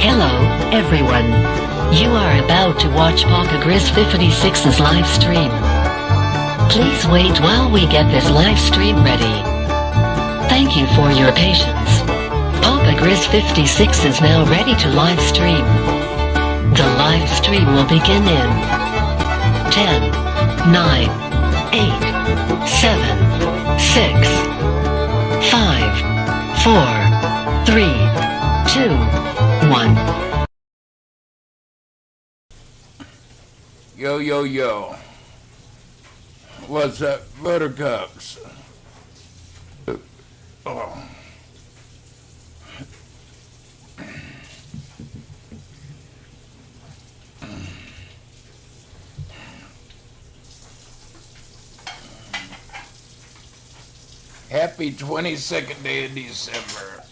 Hello, everyone. You are about to watch Papa 56's live stream. Please wait while we get this live stream ready. Thank you for your patience. Papa 56 is now ready to live stream. The live stream will begin in 10, 9, 8, 7, 6, 5, 4, 3, 2, 1. Yo, yo, yo. What's up, buttercups? Oh. Happy 22nd day of December.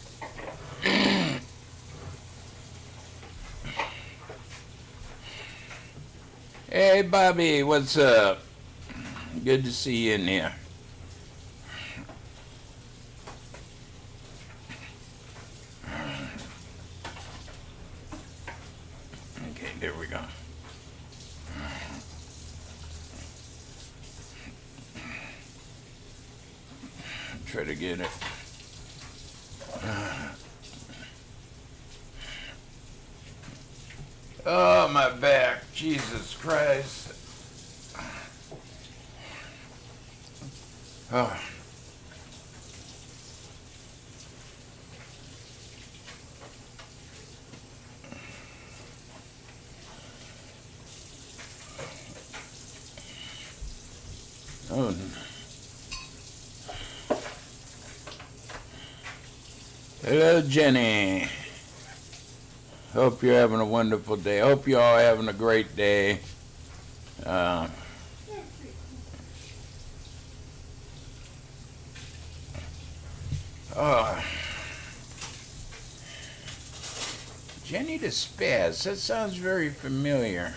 Hey, Bobby, what's up? Good to see you in here. Okay, there we go. Try to get it. Oh, my back. Jesus Christ. Oh. Oh. Hello, Jenny. Hope you're having a wonderful day. Hope you're all having a great day. Jenny the Spaz. That sounds very familiar.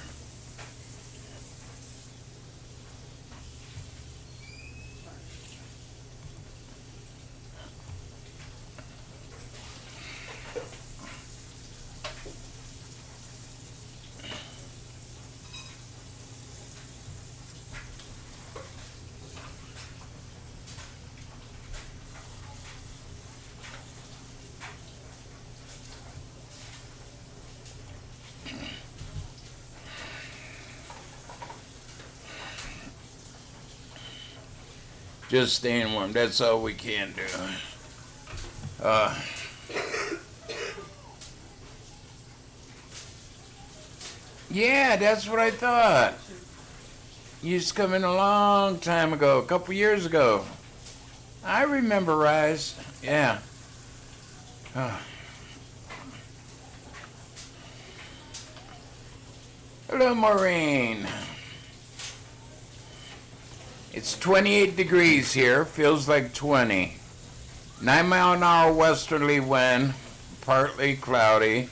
Just staying warm. That's all we can do. Yeah, that's what I thought. You used to come in a long time ago, a couple years ago. I remember Rise. Yeah. Hello, Maureen. It's 28 degrees here, feels like 20. 9-mile-an-hour westerly wind, partly cloudy,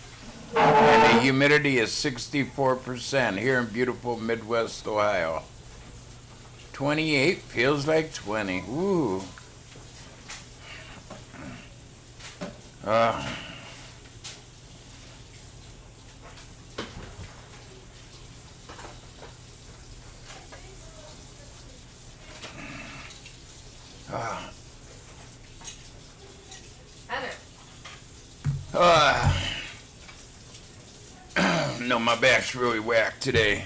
and the humidity is 64% here in beautiful Midwest Ohio. 28 feels like 20. Ooh. No, my back's really whacked today.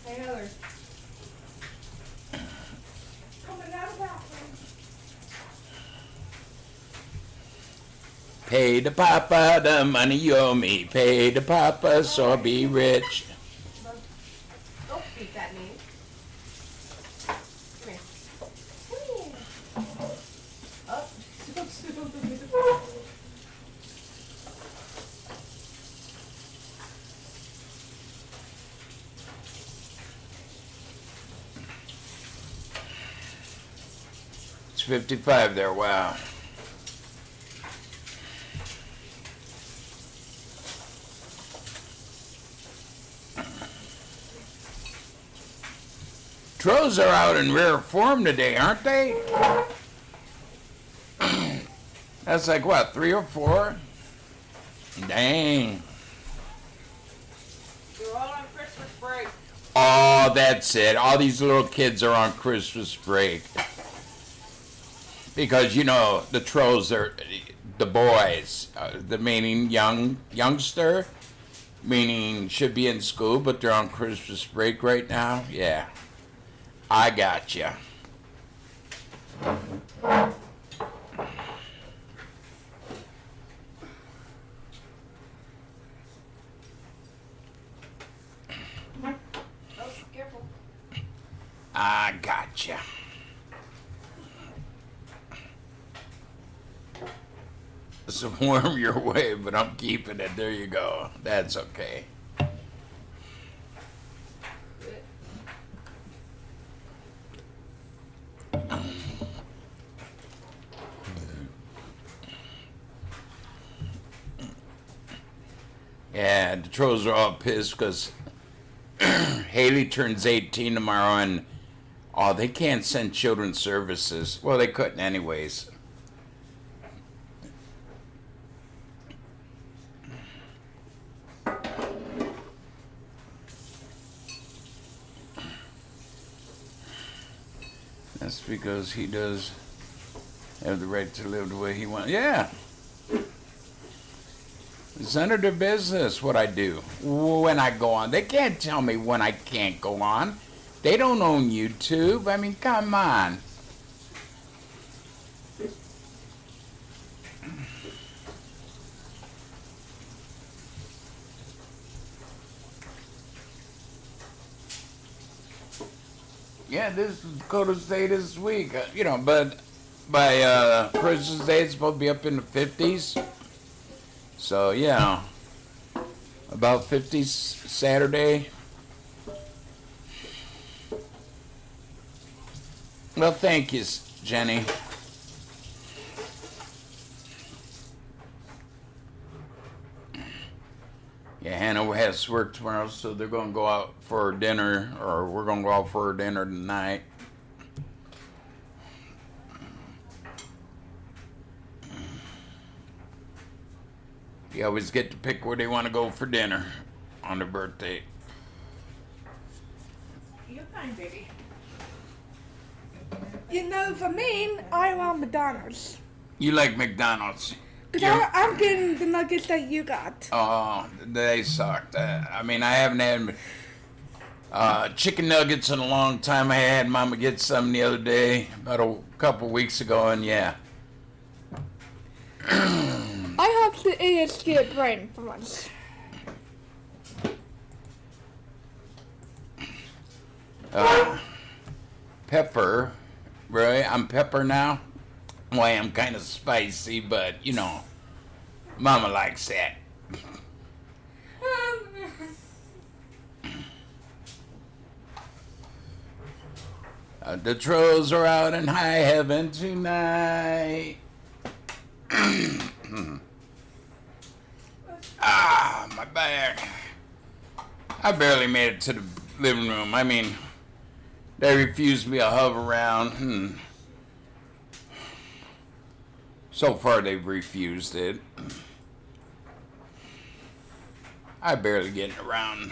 Hey, Heather. Coming out of bathroom. Pay the papa the money you owe me. Pay the papa so I'll be rich. Don't speak that name. Come here. Come here. Up. It's 55 there, wow. Trolls are out in rare form today, aren't they? That's like what, 3 or 4? Dang. You're all on Christmas break. Oh, that's it. All these little kids are on Christmas break. Because, you know, the trolls are the boys. The meaning youngster, meaning should be in school, but they're on Christmas break right now. Yeah. I got you. Oh, careful. I gotcha. It's a worm your way, but I'm keeping it. There you go. That's okay. Yeah, the trolls are all pissed because Haley turns 18 tomorrow, and oh, they can't send children's services. Well, they couldn't anyways. That's because he does have the right to live the way he wants. Yeah. It's none of their business what I do when I go on. They can't tell me when I can't go on. They don't own YouTube. I mean, come on. Yeah, this is Dakota's Day this week. You know, but by Christmas Day, it's supposed to be up in the 50s. So, yeah, about 50s Saturday. Well, thank you, Jenny. Yeah, Hannah has to work tomorrow, so they're going to go out for dinner, or we're going to go out for dinner tonight. You always get to pick where they want to go for dinner on their birthday. You're fine, baby. You know, for me, I want McDonald's. You like McDonald's? Because I'm getting the nuggets that you got. Oh, they sucked. I mean, I haven't had chicken nuggets in a long time. I had Mama get some the other day, about a couple weeks ago, and yeah. I have to eat a skip brain for once. Pepper, right? I'm pepper now. Well, I am kind of spicy, but you know, Mama likes that. The trolls are out in high heaven tonight. Ah, my back. I barely made it to the living room. I mean, they refused me a hover round. So far, they've refused it. I barely getting around.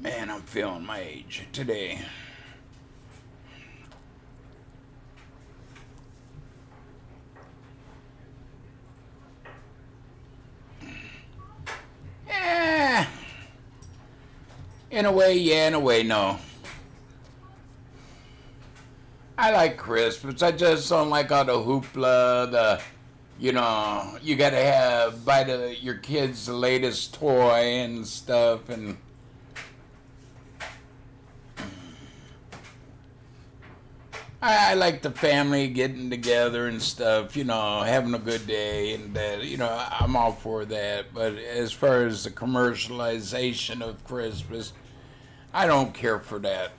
Man, I'm feeling my age today. In a way, yeah, in a way, no. I like Christmas. I just don't like all the hoopla, you know, you gotta buy your kids the latest toy and stuff, and I like the family getting together and stuff, you know, having a good day, and you know, I'm all for that. But as far as the commercialization of Christmas, I don't care for that.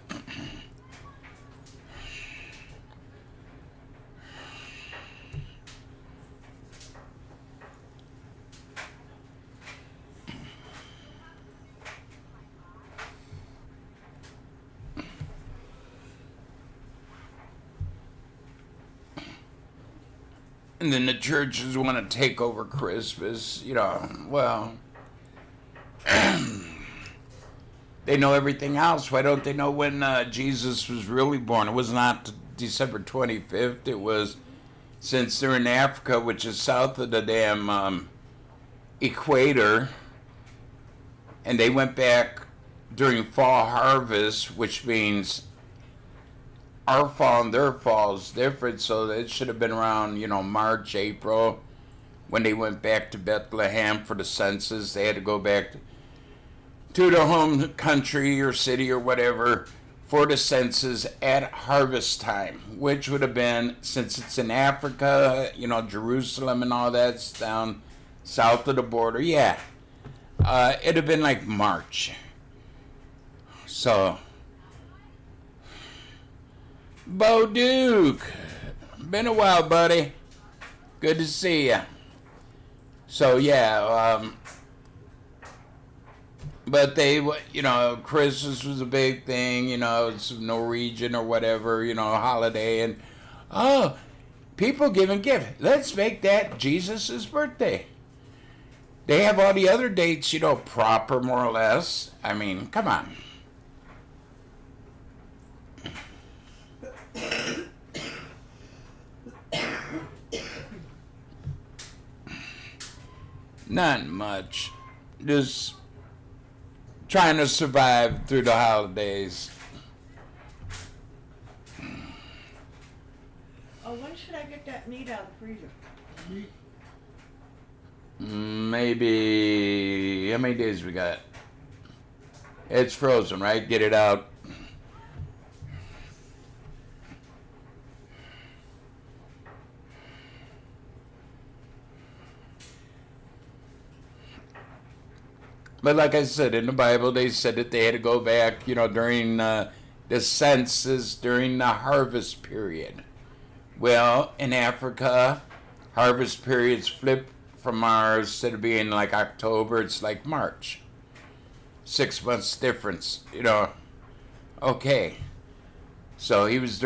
And then the churches want to take over Christmas, well, they know everything else. Why don't they know when Jesus was really born? It was not December 25th. It was, since they're in Africa, which is south of the damn equator, and they went back during fall harvest, which means our fall and their fall is different, so it should have been around, March, April, when they went back to Bethlehem for the census. They had to go back to the home country or city or whatever for the census at harvest time, which would have been, since it's in Africa, Jerusalem and all that's down south of the border. Yeah, it'd have been like March. So, Bo Duke, been a while, buddy. Good to see ya. So yeah, but they, Christmas was a big thing. It's Norwegian or whatever, holiday, and people giving gifts. Let's make that Jesus' birthday. They have all the other dates, proper more or less. I mean, come on. Not much. Just trying to survive through the holidays. Oh, when should I get that meat out of the freezer? Maybe, how many days we got? It's frozen, right? Get it out. But like I said, in the Bible, they said that they had to go back, during the census, during the harvest period. Well, in Africa, harvest periods flip from ours. Instead of being like October, it's like March. 6 months difference, Okay. So he was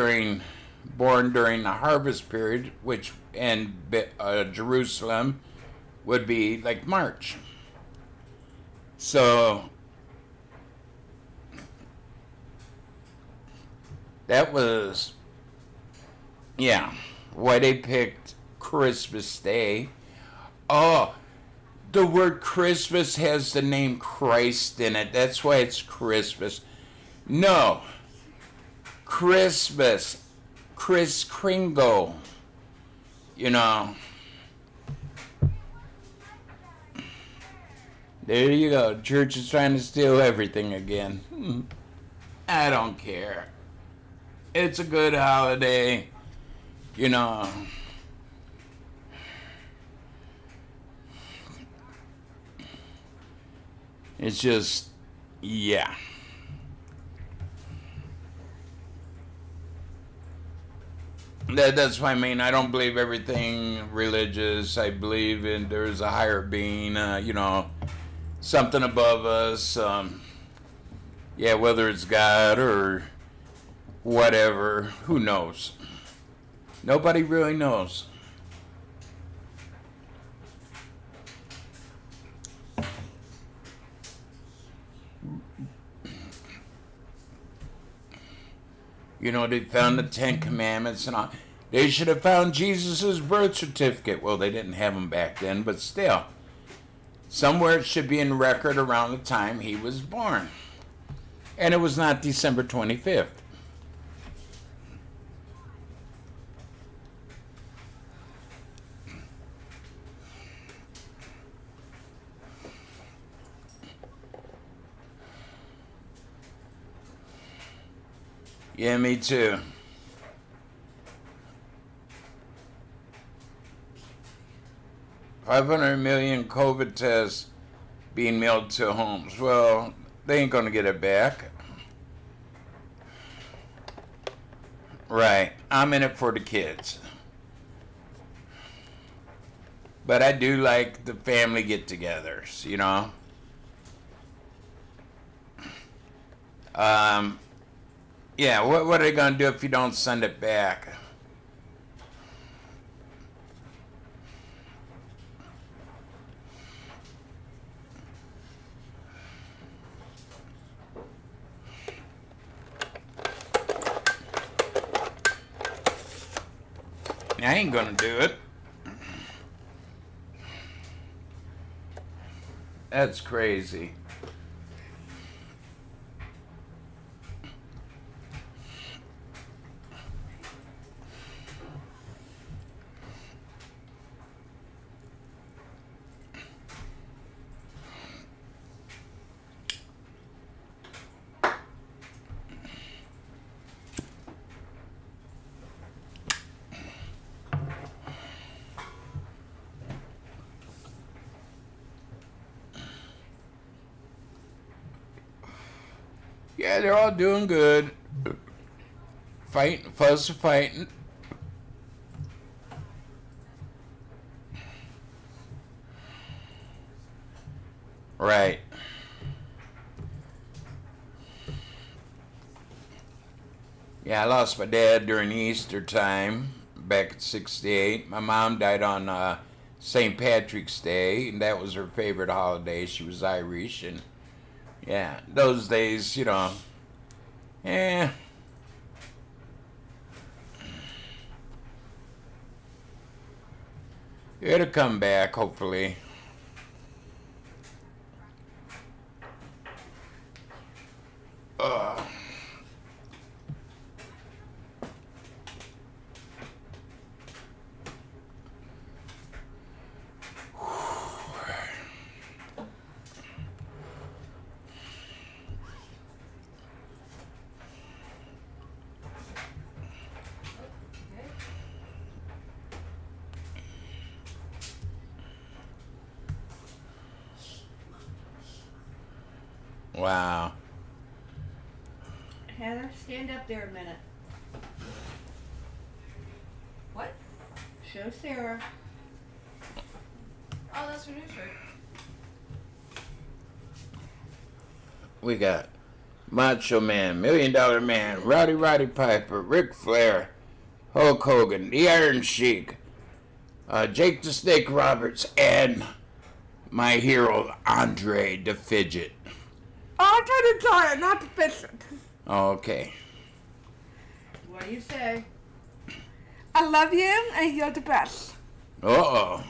born during the harvest period, which in Jerusalem would be like March. So that was, why they picked Christmas Day. Oh, the word Christmas has the name Christ in it. That's why it's Christmas. No. Christmas. Kris Kringle. There you go. Church is trying to steal everything again. I don't care. It's a good holiday. It's just, yeah. That's what I mean. I don't believe everything religious. I believe there's a higher being, something above us. Whether it's God or whatever, who knows? Nobody really knows. They found the Ten Commandments and all. They should have found Jesus' birth certificate. Well, they didn't have them back then, but still. Somewhere it should be in record around the time he was born. And it was not December 25th. Yeah, me too. $500 million COVID tests being mailed to homes. Well, they ain't gonna get it back. Right. I'm in it for the kids. But I do like the family get-togethers, what are they going to do if you don't send it back? I ain't gonna do it. That's crazy. Yeah, they're all doing good. Fighting, fuss fighting. Right. Yeah, I lost my dad during Easter time back at 68. My mom died on St. Patrick's Day, and that was her favorite holiday. She was Irish, and yeah, those days, you know, eh. It'll come back, hopefully. Wow. Heather, stand up there a minute. What? Show Sarah. Oh, that's her new shirt. We got Macho Man, $1 Million Man, Roddy Piper, Ric Flair, Hulk Hogan, The Iron Sheik, Jake the Snake Roberts, and my hero, Andre the Fidget. I'm trying to try it, not to fish it. Okay. What do you say? I love you, and you're the best. Uh-oh.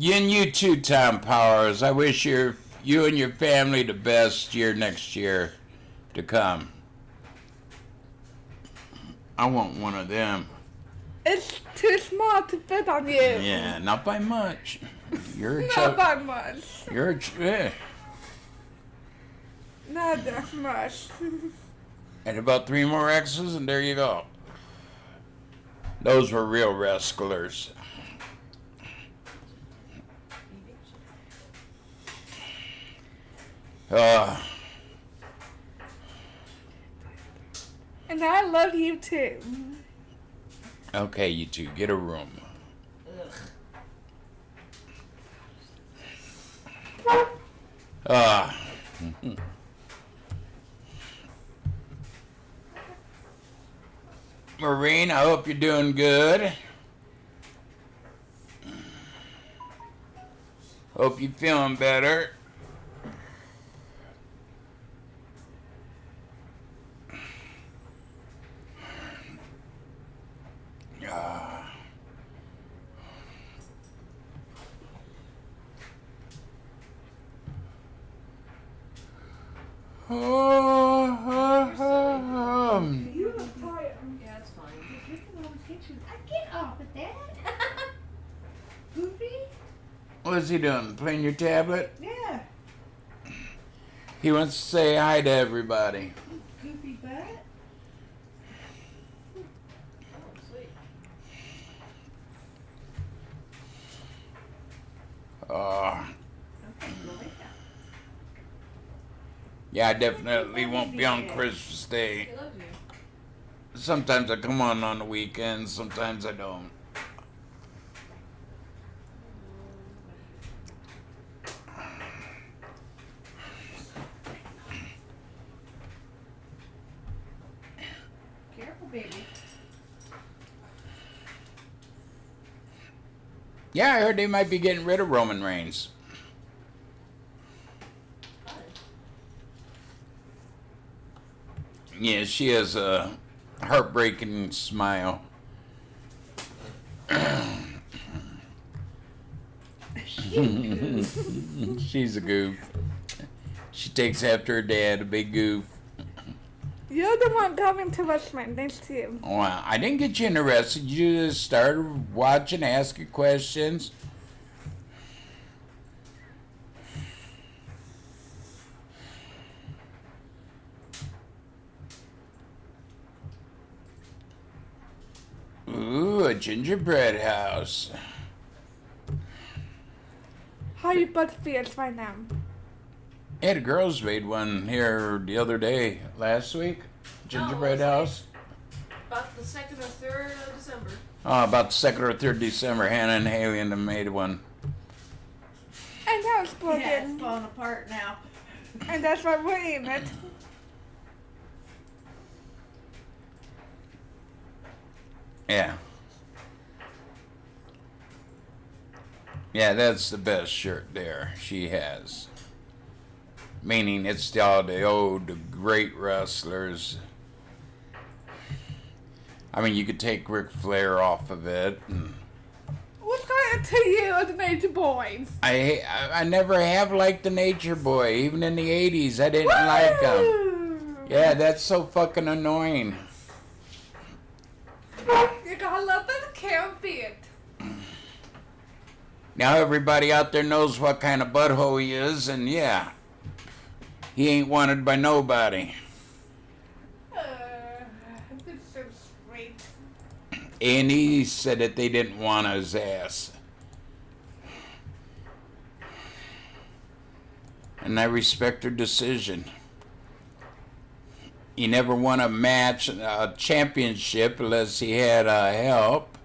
And you too, Tom Powers. I wish you and your family the best next year to come. I want one of them. It's too small to fit on you. Yeah, not by much. You're a Not chub. that much. You're Not that much. And about 3 more X's, and there you go. Those were real wrestlers. And I love you too. Okay, you two, get a room. Maureen, I hope you're doing good. Hope you're feeling better. You look tired. Yeah, it's fine. You can always get you. I get off of that. Goofy? What's he doing? Playing your tablet? Yeah. He wants to say hi to everybody. Goofy butt. Oh, sweet. Okay, go lay down. Yeah, I definitely won't be on Christmas Day. He loves you. Sometimes I come on the weekends, sometimes I don't. Careful, baby. Yeah, I heard they might be getting rid of Roman Reigns. Yeah, she has a heartbreaking smile. She's a goof. She takes after her dad, a big goof. You're the one coming to wrestling, thanks you. Well, I didn't get you interested. You just started watching, asking questions. Ooh, a gingerbread house. How you both feels right now? Yeah, the girls made one here the other day, last week. Gingerbread house. About the 2nd or 3rd of December. Oh, about the 2nd or 3rd December, Hannah and Haley and them made one. And now it's broken. Yeah, it's falling apart now. And that's why we're in it. Yeah. Yeah, that's the best shirt there she has. Meaning it's all the old great wrestlers. I mean, you could take Ric Flair off of it. And What's going to you, the Nature Boys? I never have liked the Nature Boy. Even in the 80s, I didn't like him. Woo! Yeah, that's so fucking annoying. You got a little bit of can't be it. Now everybody out there knows what kind of butthole he is, and yeah, he ain't wanted by nobody. It's so sweet. A&E said that they didn't want his ass. And I respect their decision. He never won a match, a championship, unless he had help.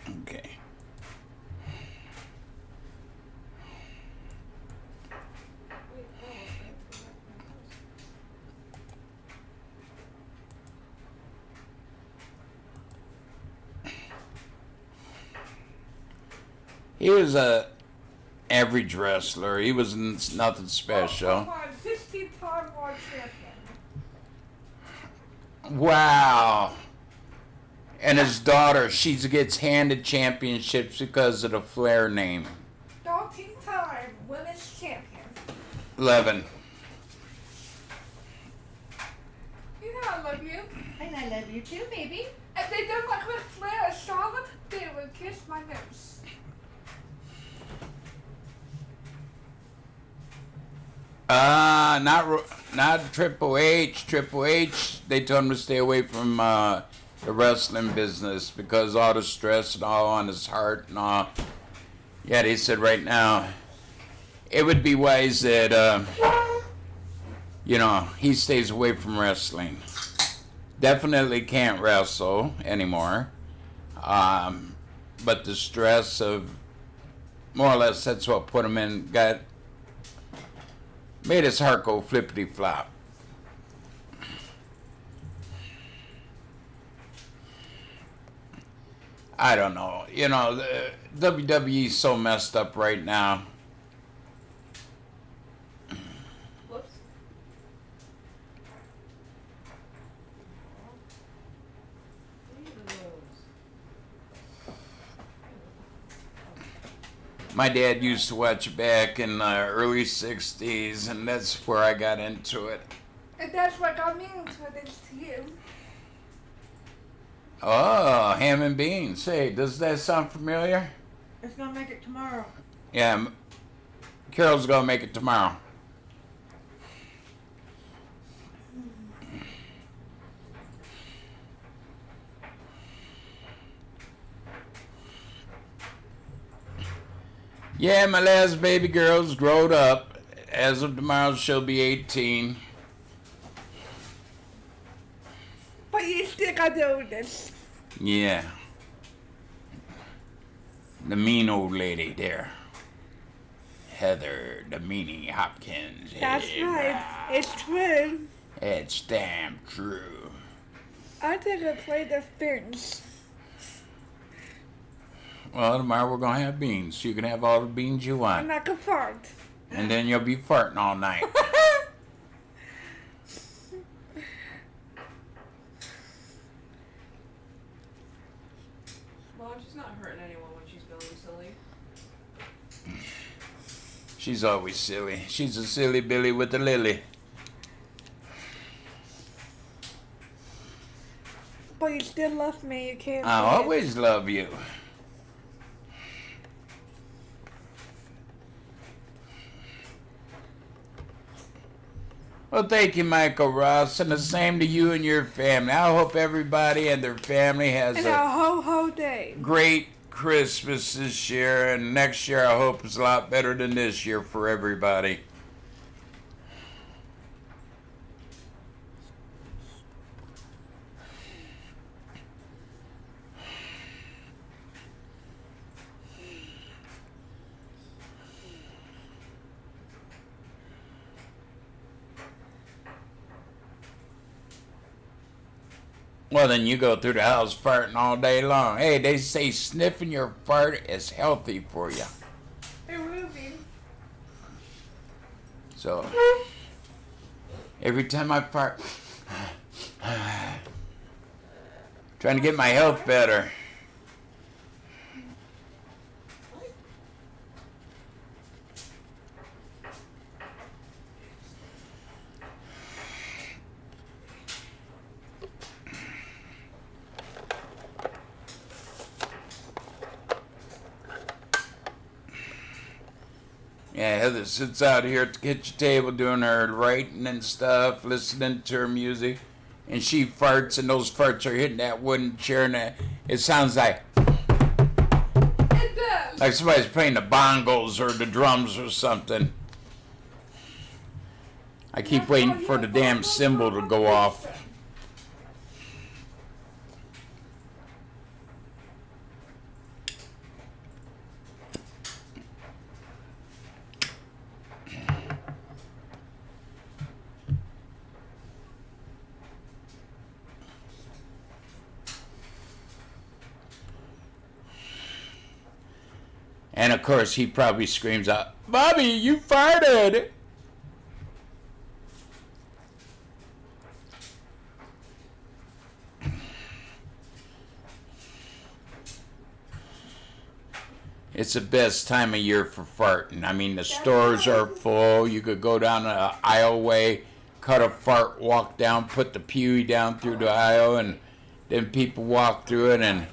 Okay. He was a average wrestler. He was nothing special. Come on, 15-time world champion. Wow. And his daughter, she gets handed championships because of the Flair name. 13-time women's champion. 11. You know I love you. And I love you too, baby. If they don't like Ric Flair or Charlotte, they will kiss my nose. Not Triple H. Triple H, they told him to stay away from the wrestling business because all the stress and all on his heart and all. Yeah, they said right now it would be wise that, he stays away from wrestling. Definitely can't wrestle anymore. But the stress of, more or less, that's what put him in, made his heart go flippity flop. I don't know. The WWE's so messed up right now. Whoops. My dad used to watch it back in the early 60s, and that's where I got into it. And that's what got me into this to you. Oh, ham and beans. Hey, does that sound familiar? It's gonna make it tomorrow. Yeah, Carol's gonna make it tomorrow. Yeah, my last baby girl's growed up. As of tomorrow, she'll be 18. But you still got to do this. Yeah. The mean old lady there. Heather, the meanie Hopkins. That's Yeah, right. It's true. It's damn true. I think I played the Finns. Well, tomorrow we're gonna have beans. You can have all the beans you want. And I can fart. And then you'll be farting all night. Mom, she's not hurting anyone when she's Billy silly. She's always silly. She's a silly Billy with a lily. But you still love me. You can't. I say it. always love you. Well, thank you, Michael Ross, and the same to you and your family. I hope everybody and their family has And a a ho day. great Christmas this year, and next year I hope it's a lot better than this year for everybody. Well, then you go through the house farting all day long. Hey, they say sniffing your fart is healthy for you. Hey, Ruby. So, every time I fart, trying to get my health better. Yeah, Heather sits out here at the kitchen table doing her writing and stuff, listening to her music, and she farts, and those farts are hitting that wooden chair, and it sounds like It does. like somebody's playing the bongos or the drums or something. I keep waiting for the damn cymbal to go off. And of course, he probably screams out, "Bobby, you farted!" It's the best time of year for farting. I mean, the stores are full. You could go down the aisleway, cut a fart, walk down, put the pewy down through the aisle, and then people walk through it, and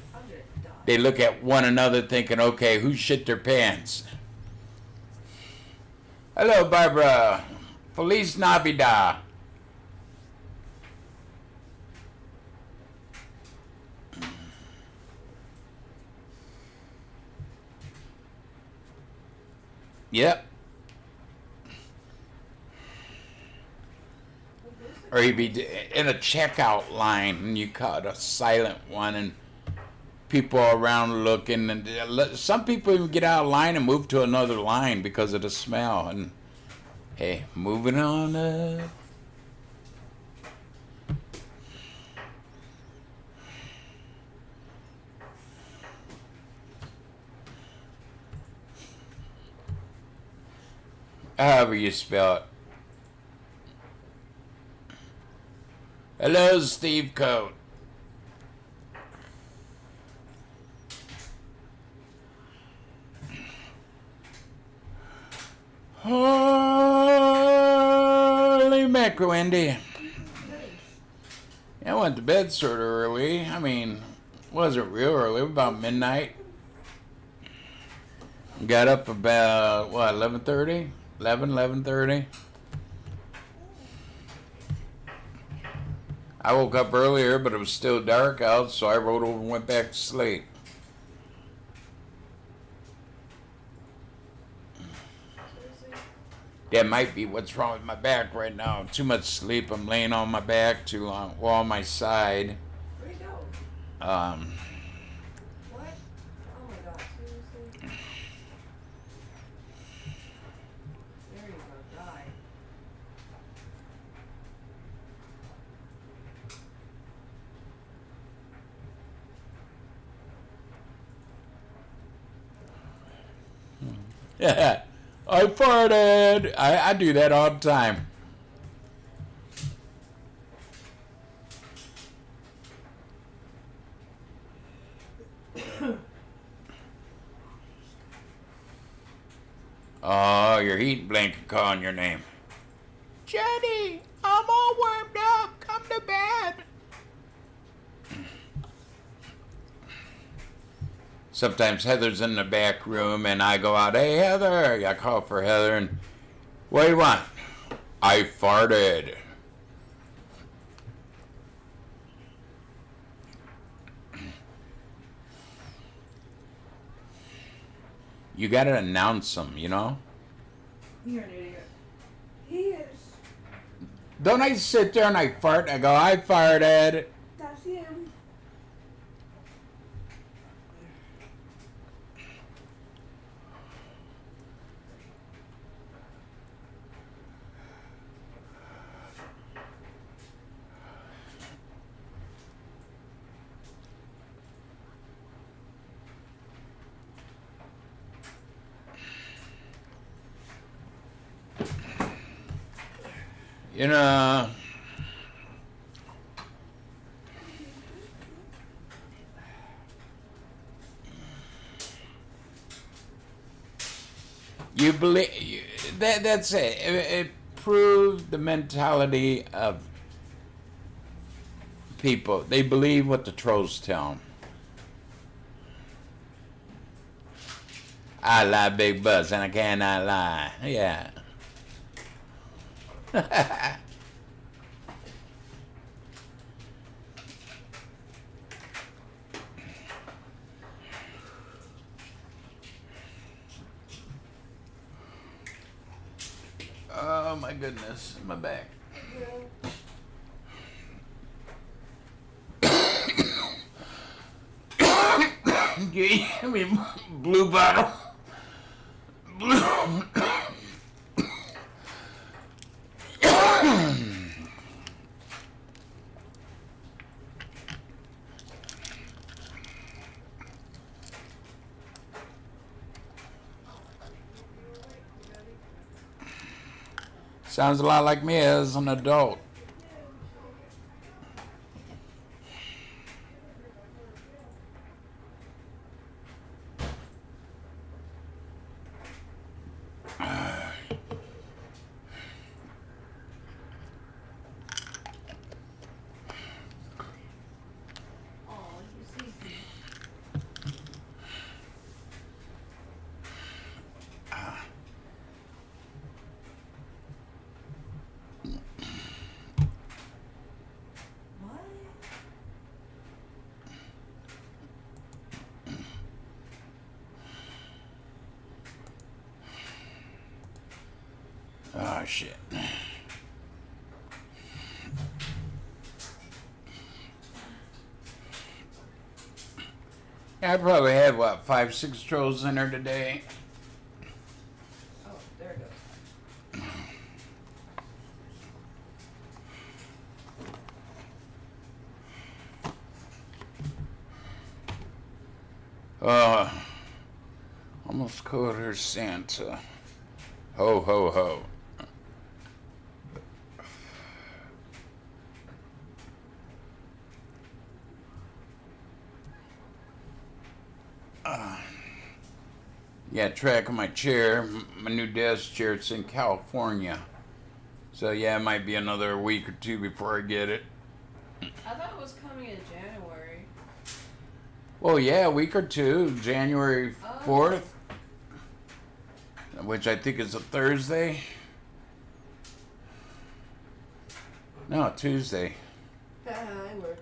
they look at one another thinking, okay, who shit their pants? Hello, Barbara. Feliz Navidad. Yep. Or you'd be in a checkout line and you caught a silent one and people around looking, and some people even get out of line and move to another line because of the smell. And hey, moving on up. However you spell it. Hello, Steve Coate. Holy mackerel, Andy. I went to bed sort of early. I mean, wasn't real early, about midnight. Got up about, what, 11:30? 11:30. I woke up earlier, but it was still dark out, so I rolled over and went back to sleep. That might be what's wrong with my back right now. Too much sleep. I'm laying on my back too long, well, on my side. Where'd he go? Um, What? Oh my god, seriously? There you go, die. I farted. I do that all the time. Oh, your heat blanket calling your name. Jenny, I'm all warmed up. Come to bed. Sometimes Heather's in the back room and I go out, hey Heather. I call for Heather and what do you want? I farted. You gotta announce them, you know? You're an idiot. He is. Don't I sit there and I fart and I go, I farted. That's him. You know, you believe that's it. It proves the mentality of people. They believe what the trolls tell them. I lie, big butts, and I cannot lie. Yeah. Oh my goodness, my back. Give me blue bottle. Blue. Sounds a lot like me as an adult. Oh, you see. What? Oh shit. I probably had what, 5, 6 trolls in there today. Oh, there it goes. Almost called her Santa. Ho ho ho. Yeah, track of my chair, my new desk chair. It's in California, so yeah, it might be another week or 2 before I get it. I thought it was coming in January. Well, yeah, a week or 2, January 4th, which I think is a Thursday. No, Tuesday. I work.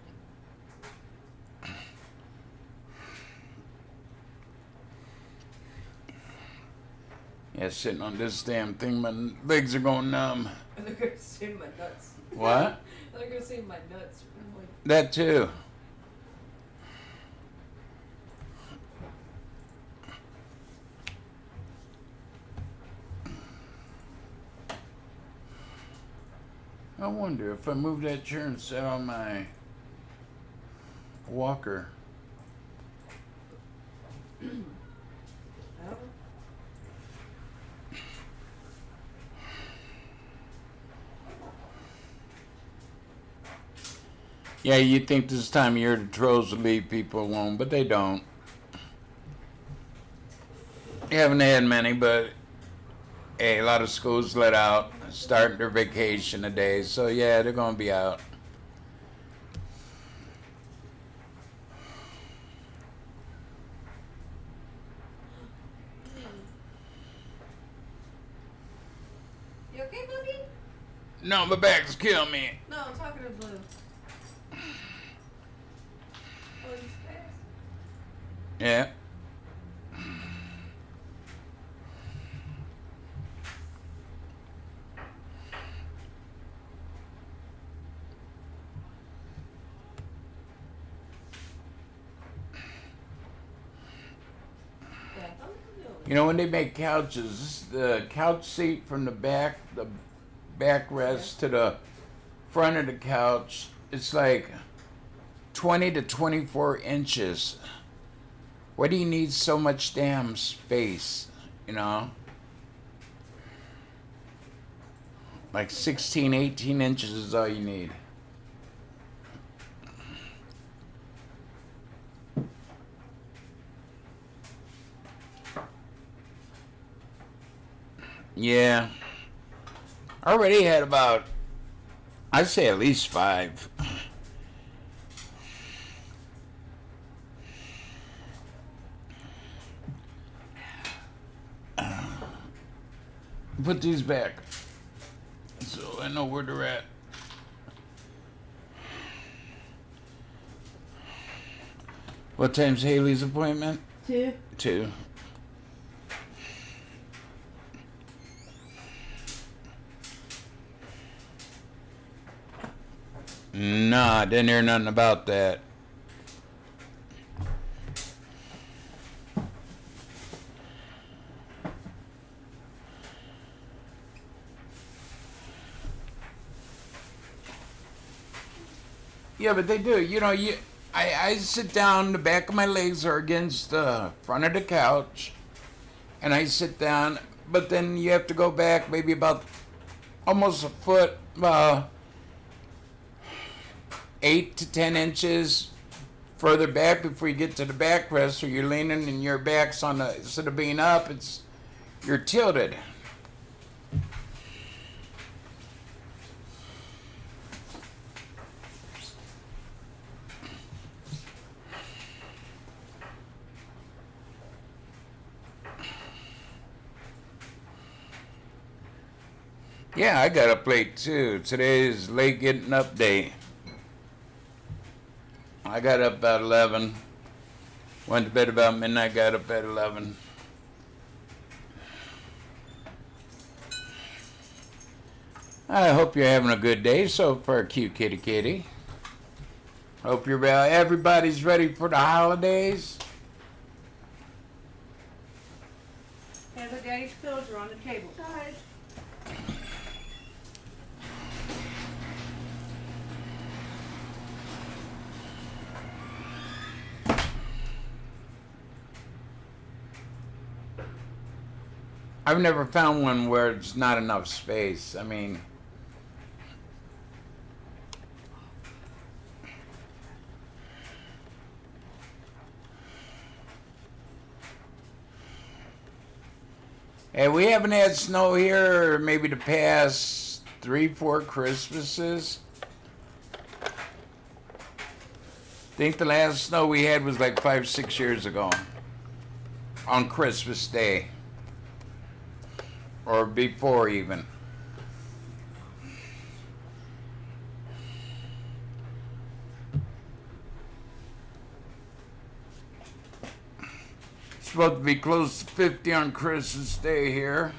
Yeah, sitting on this damn thing, my legs are going numb. They're gonna see my nuts. What? They're gonna see my nuts. I'm like, That too. I wonder if I move that chair and sit on my walker. I don't know. Yeah, you think this time of year the trolls will leave people alone, but they don't. You haven't had many, but hey, a lot of schools let out, starting their vacation today, so yeah, they're gonna be out. You okay, Bluey? No, my back's killing me. No, I'm talking to Blue. Oh, he's fast. Yeah. Yeah, I'm doing. You know, when they make couches, the couch seat from the backrest to the front of the couch, it's like 20 to 24 inches. Why do you need so much damn space, you know? Like 16, 18 inches is all you need. Yeah. I already had about, I'd say at least 5. Put these back so I know where they're at. What time's Haley's appointment? 2. 2. Nah, didn't hear nothing about that. Yeah, but they do. You know, I sit down, the back of my legs are against the front of the couch, and I sit down, but then you have to go back maybe about almost a foot, 8 to 10 inches further back before you get to the backrest, so you're leaning and your back's on the, instead of being up, you're tilted. Yeah, I got up late too. Today is late getting up day. I got up about 11. Went to bed about midnight, got up at 11. I hope you're having a good day so far, cute kitty kitty. Hope everybody's ready for the holidays. Heather, Daddy's pills are on the table. Sorry. I've never found one where it's not enough space. I mean, hey, we haven't had snow here maybe the past 3-4 Christmases. I think the last snow we had was like 5-6 years ago on Christmas Day. Or before even. It's supposed to be close to 50 on Christmas Day here.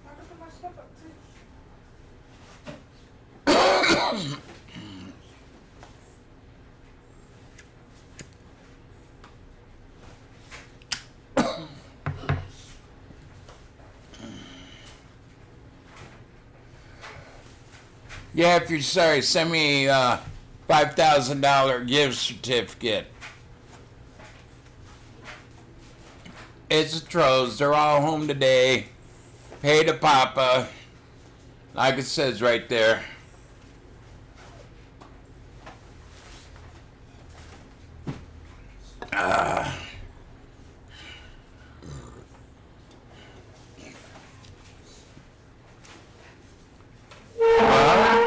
I can put my stuff up too. Yeah, if you're sorry, send me $5,000 gift certificate. It's the Tros. They're all home today. Pay to Papa. Like it says right there.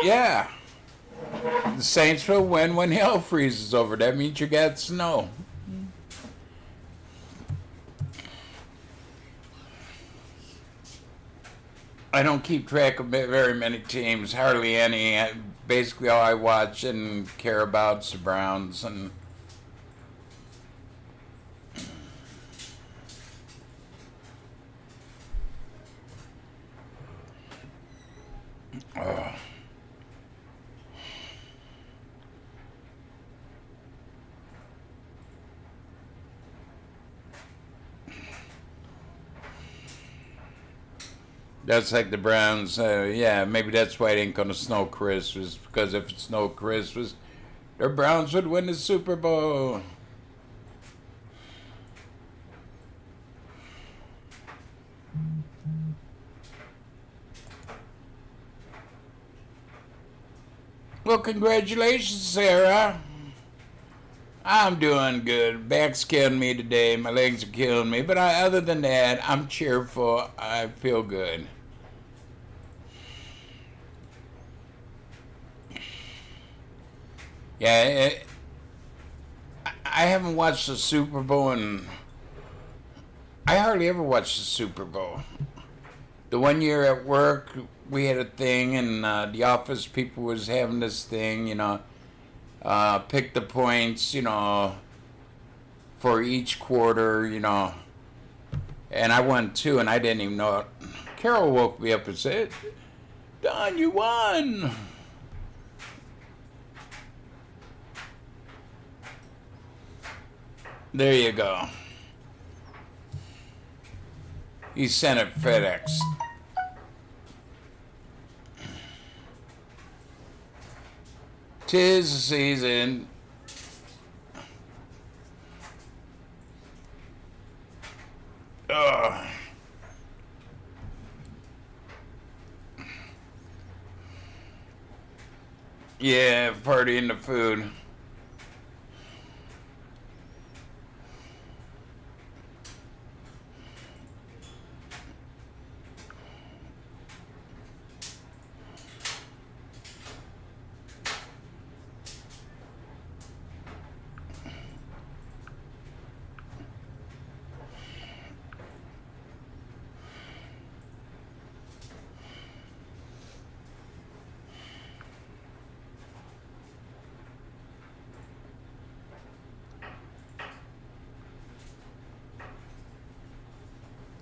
Yeah. The Saints will win when hell freezes over. That means you got snow. I don't keep track of very many teams, hardly any. Basically, all I watch and care about is the Browns. And that's like the Browns. Yeah, maybe that's why it ain't gonna snow Christmas. Because if it snowed Christmas, the Browns would win the Super Bowl. Well, congratulations, Sarah. I'm doing good. Back's killing me today. My legs are killing me. But other than that, I'm cheerful. I feel good. Yeah, I haven't watched the Super Bowl and I hardly ever watch the Super Bowl. The one year at work, we had a thing, and the office people was having this thing, pick the points, for each quarter, and I won 2, and I didn't even know it. Carol woke me up and said, "Don, you won." There you go. He sent it FedEx. Tis the season. Ugh. Yeah, partying the food.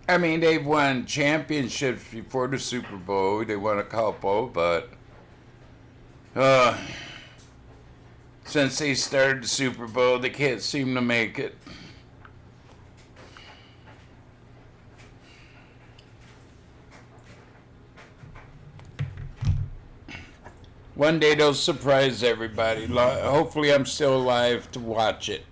I mean, they've won championships before the Super Bowl. They won a couple, but since they started the Super Bowl, they can't seem to make it. One day they'll surprise everybody. Hopefully, I'm still alive to watch it.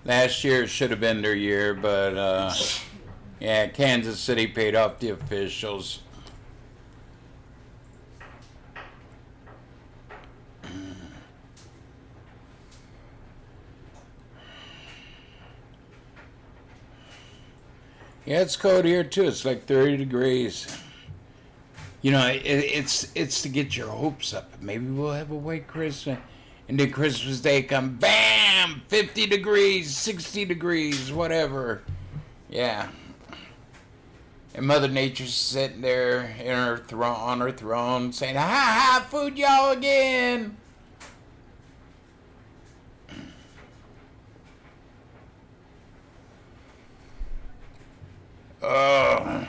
Last year should have been their year, but yeah, Kansas City paid off the officials. Yeah, it's cold here too. It's like 30 degrees. It's to get your hopes up. Maybe we'll have a white Christmas. And then Christmas Day come, bam, 50 degrees, 60 degrees, whatever. Yeah. And Mother Nature's sitting there on her throne saying, "Ha ha, food y'all again." Oh.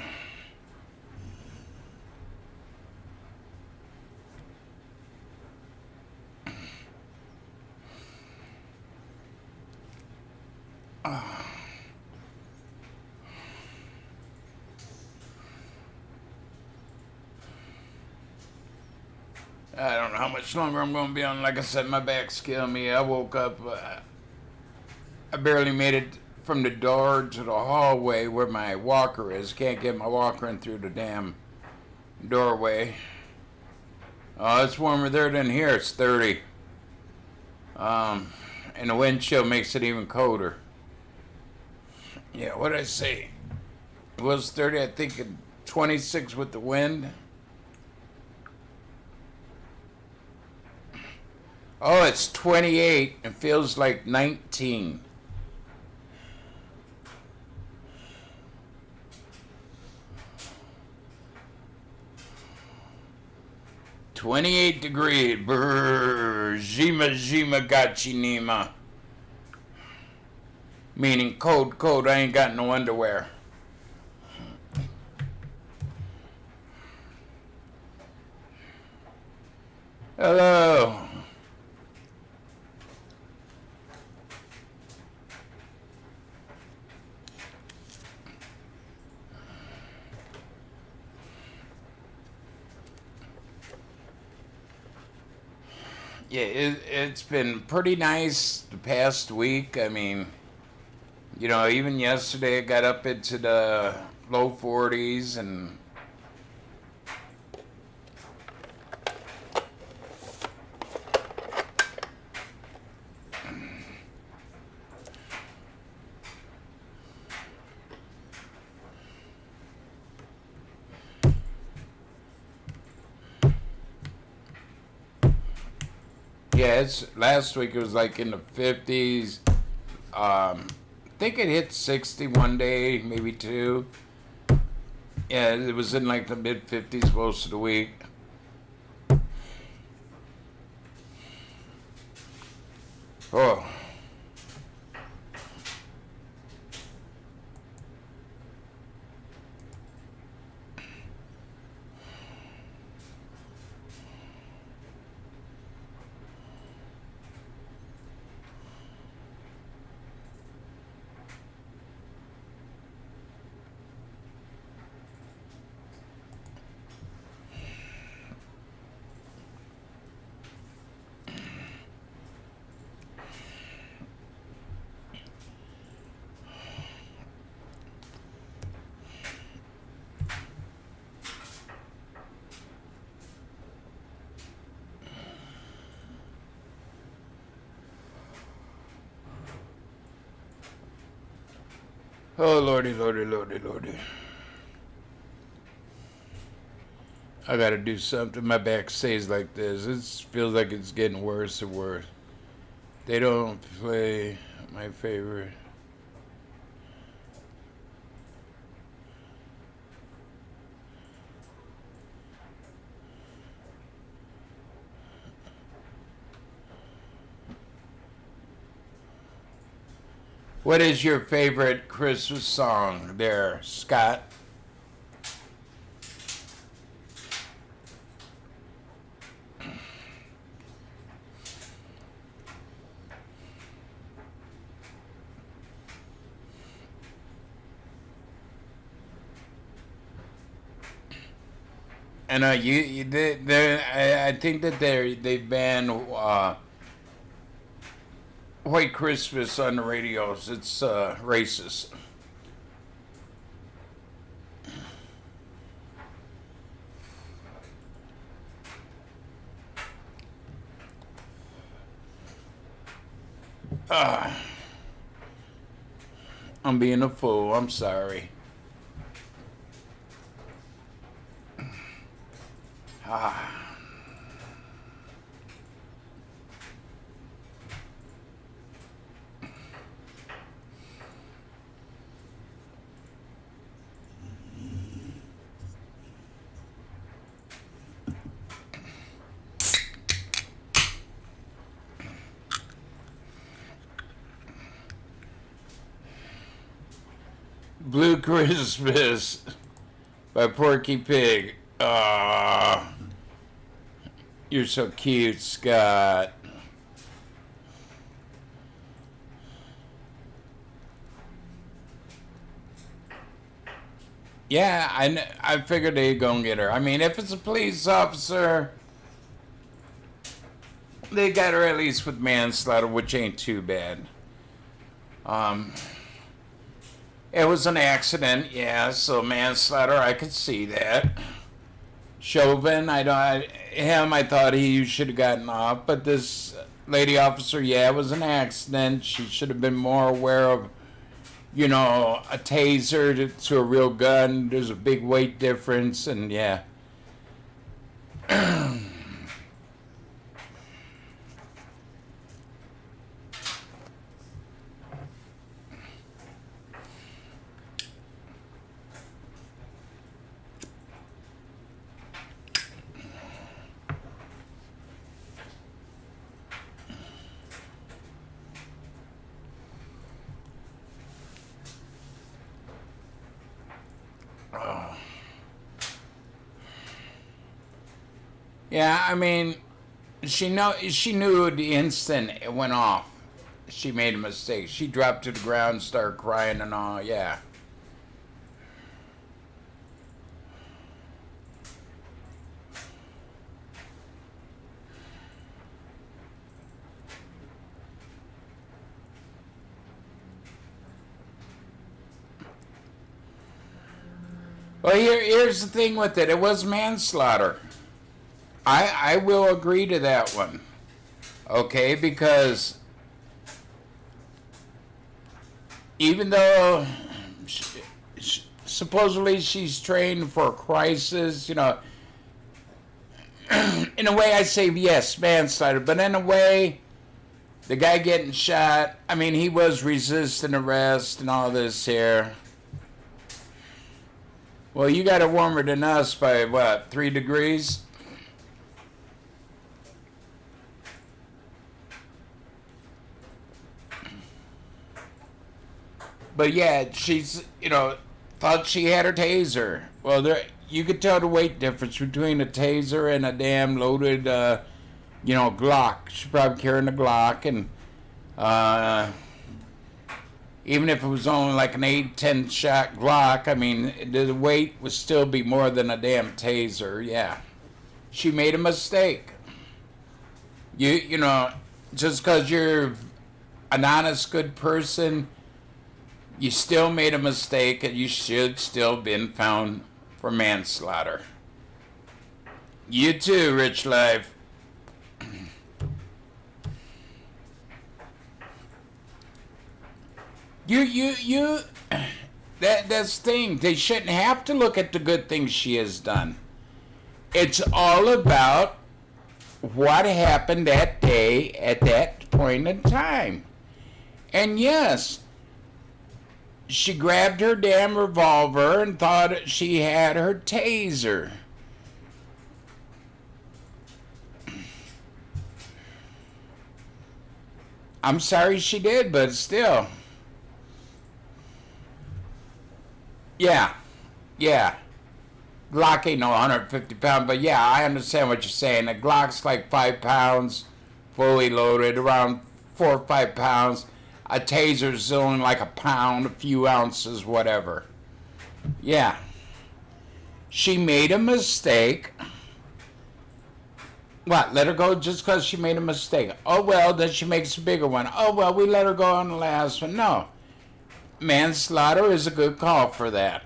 I don't know how much longer I'm going to be on. Like I said, my back's killing me. I woke up. I barely made it from the door to the hallway where my walker is. Can't get my walker in through the damn doorway. Oh, it's warmer there than here. It's 30. And the wind chill makes it even colder. Yeah, what did I say? It was 30, I think 26 with the wind. Oh, it's 28. It feels like 19. "28 degrees. Brrr. Jima Jima Gachinima." Meaning cold, cold. I ain't got no underwear. Hello. Yeah, it's been pretty nice the past week. I mean, you know, even yesterday it got up into the low 40s and yeah, it's last week it was like in the 50s. I think it hit 60 one day, maybe two. Yeah, it was in like the mid 50s most of the week. Oh. Oh, lordy, lordy, lordy, lordy. I gotta do something. My back stays like this. It feels like it's getting worse and worse. They don't play my favorite. What is your favorite Christmas song there, Scott? And I think that they banned White Christmas on the radios. It's racist. I'm being a fool. I'm sorry. Blue Christmas by Porky Pig. You're so cute, Scott. Yeah, I figured they'd go and get her. I mean, if it's a police officer, they got her at least with manslaughter, which ain't too bad. It was an accident, yeah, so manslaughter, I could see that. Chauvin, I thought he should have gotten off, but this lady officer, yeah, it was an accident. She should have been more aware of, you know, a taser to a real gun. There's a big weight difference, and yeah. Yeah, I mean, she knew the instant it went off. She made a mistake. She dropped to the ground, started crying and all, yeah. Well, here's the thing with it. It was manslaughter. I will agree to that one. Okay, because even though supposedly she's trained for a crisis, you know, in a way I say yes, manslaughter, but in a way, the guy getting shot, I mean, he was resisting arrest and all this here. Well, you got it warmer than us by, what, 3 degrees? But yeah, she's, you know, thought she had her taser. Well, you could tell the weight difference between a taser and a damn loaded, you know, Glock. She's probably carrying a Glock, and even if it was only like an 8-10 shot Glock, I mean, the weight would still be more than a damn taser. Yeah, she made a mistake. You know, just because you're an honest, good person, you still made a mistake, and you should still been found for manslaughter. You too, Rich Life. That's the thing. They shouldn't have to look at the good things she has done. It's all about what happened that day at that point in time. And yes, she grabbed her damn revolver and thought she had her taser. I'm sorry she did, but still. Yeah. Glock ain't no 150 pounds, but yeah, I understand what you're saying. A Glock's like 5 pounds, fully loaded, around 4 or 5 pounds. A taser's only like a pound, a few ounces, whatever. Yeah. She made a mistake. What, let her go just because she made a mistake? Oh, well, then she makes a bigger one. Oh, well, we let her go on the last one. No. Manslaughter is a good call for that.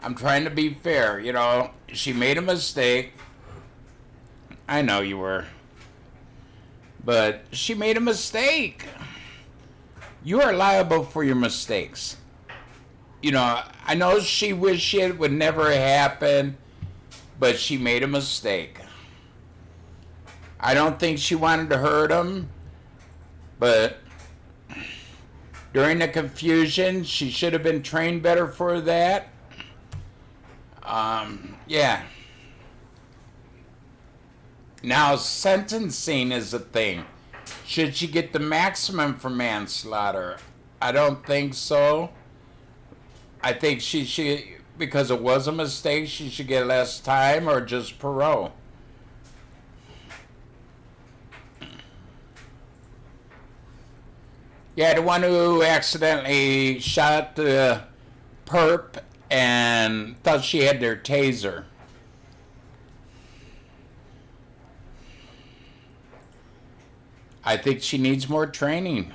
I'm trying to be fair, you know. She made a mistake. I know you were. But she made a mistake. You are liable for your mistakes. You know, I know she wished it would never happen, but she made a mistake. I don't think she wanted to hurt him, but during the confusion, she should have been trained better for that. Yeah. Now, sentencing is a thing. Should she get the maximum for manslaughter? I don't think so. I think she should, because it was a mistake, she should get less time or just parole. Yeah, the one who accidentally shot the perp and thought she had their taser. I think she needs more training.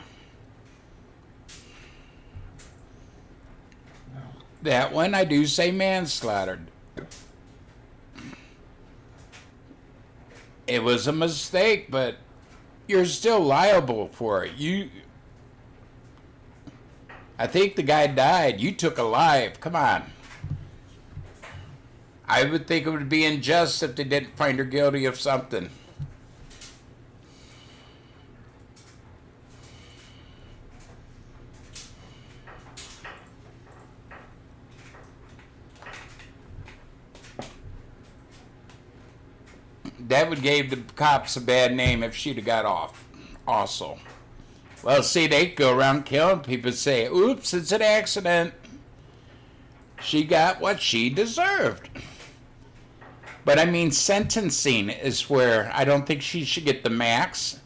That one, I do say manslaughter. It was a mistake, but you're still liable for it. I think the guy died. You took a life. Come on. I would think it would be unjust if they didn't find her guilty of something. That would give the cops a bad name if she'd have got off also. Well, see, they go around killing people, say, oops, it's an accident. She got what she deserved. But I mean, sentencing is where I don't think she should get the max.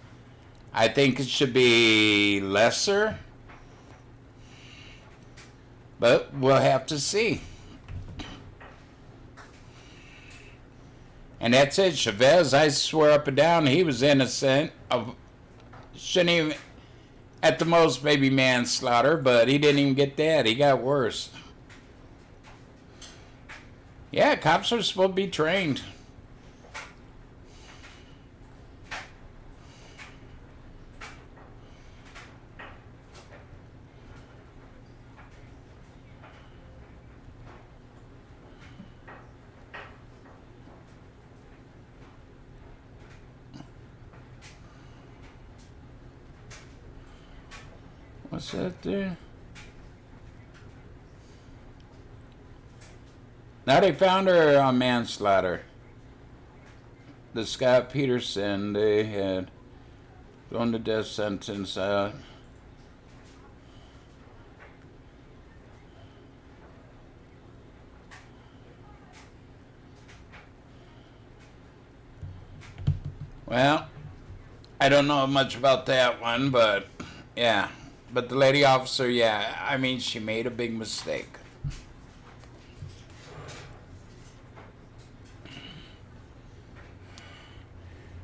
I think it should be lesser. But we'll have to see. And that's it. Chavez, I swear up and down, he was innocent of, shouldn't even, at the most maybe manslaughter, but he didn't even get that. He got worse. Yeah, cops are supposed to be trained. What's that there? Now they found her on manslaughter. The Scott Peterson, they had thrown the death sentence out. Well, I don't know much about that one, but yeah. But the lady officer, yeah, I mean, she made a big mistake.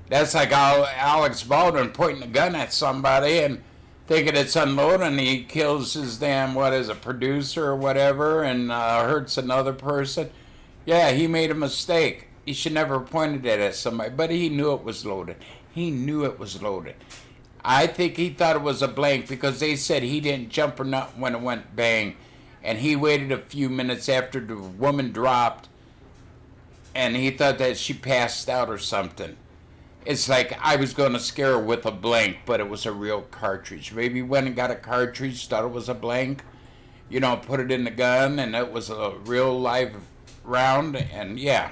That's like how Alex Baldwin pointing a gun at somebody and thinking it's unloading, and he kills his damn, what is a producer or whatever, and hurts another person. Yeah, he made a mistake. He should never have pointed it at somebody, but he knew it was loaded. He knew it was loaded. I think he thought it was a blank because they said he didn't jump or nothing when it went bang. And he waited a few minutes after the woman dropped, and he thought that she passed out or something. It's like I was going to scare her with a blank, but it was a real cartridge. Maybe went and got a cartridge, thought it was a blank, you know, put it in the gun, and it was a real live round, and yeah.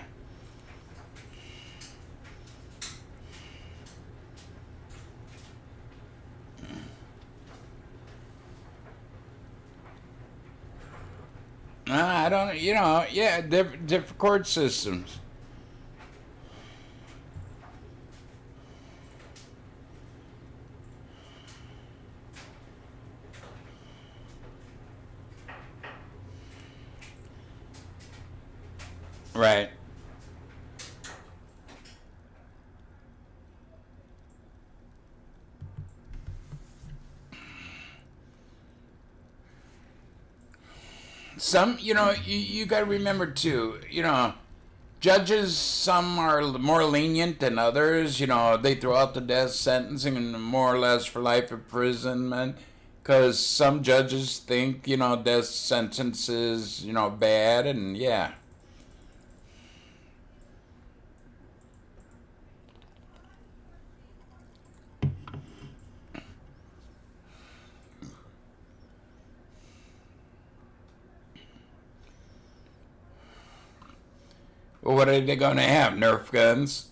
I don't, you know, yeah, different court systems. Right. Some, you know, you got to remember too, you know, judges, some are more lenient than others. You know, they throw out the death sentence and more or less for life imprisonment because some judges think, you know, death sentence is, you know, bad, and yeah. Well, what are they going to have? Nerf guns?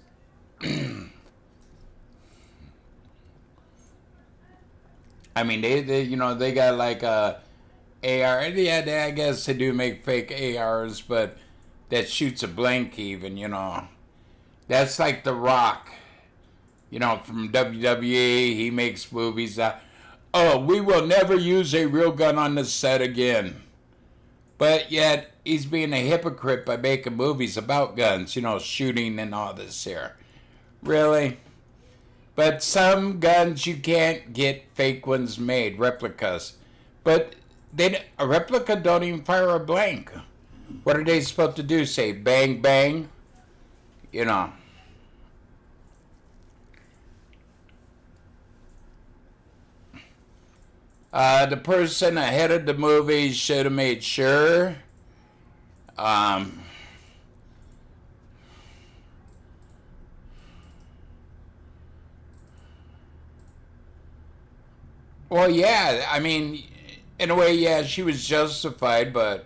I mean, they you know, they got like a AR. Yeah, I guess they do make fake ARs, but that shoots a blank even, you know. That's like The Rock, you know, from WWE. He makes movies. oh, we will never use a real gun on the set again. But yet, he's being a hypocrite by making movies about guns, shooting and all this here. Really? But some guns you can't get fake ones made, replicas. But a replica don't even fire a blank. What are they supposed to do? Say bang, bang? The person ahead of the movie should have made sure. Well, yeah, I mean, in a way, yeah, she was justified, but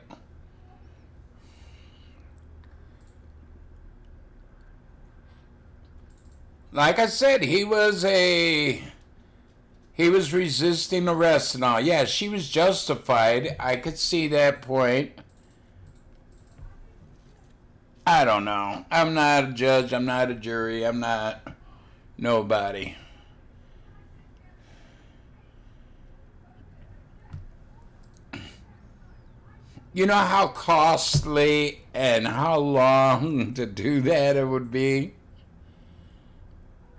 like I said, he was resisting arrest and all. Yeah, she was justified. I could see that point. I don't know. I'm not a judge. I'm not a jury. I'm not nobody. You know how costly and how long to do that it would be?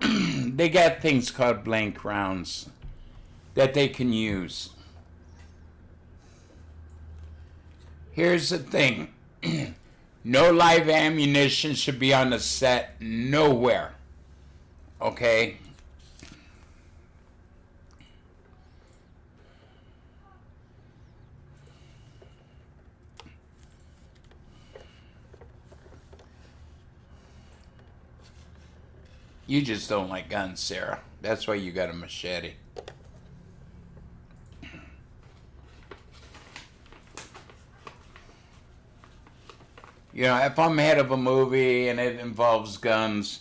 They got things called blank rounds that they can use. Here's the thing. No live ammunition should be on the set nowhere. Okay? You just don't like guns, Sarah. That's why you got a machete. If I'm head of a movie and it involves guns,